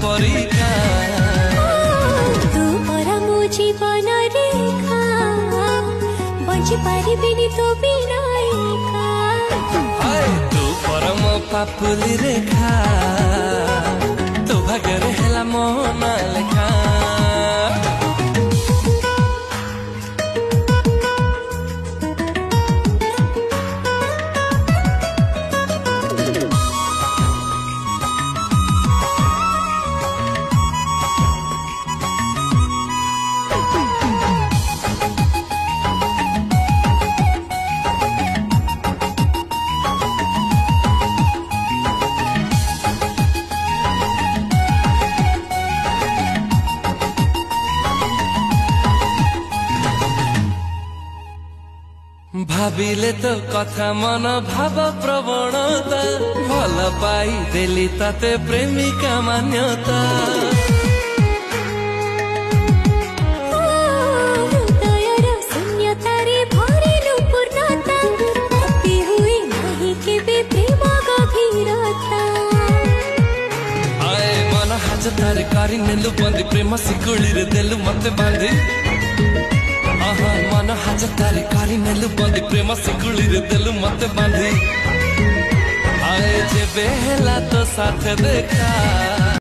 परीक्षा तू परा मो जीवन रेखा बंची पारिबिनी तो बिना एका तू परम पापुली रेखा तो भाग्य हेला मो ना लेखा भाविले तो कथा मन भाव प्रवणता भल पाई देली ताते प्रेमिका मान्यता हृदयर शून्यतारे भरिलु पूर्णता तपी हुई नहीं केबे प्रेम गभीरता आए मन हाथ तारे करी नेलु बंदी प्रेम सिकुड़ी रे देलु मते बांधी मन हाथ तारे करी नेलु बंदी प्रेम सिकुड़ी रे देलु मते बांधी आए जे बेहला तो साथ देखा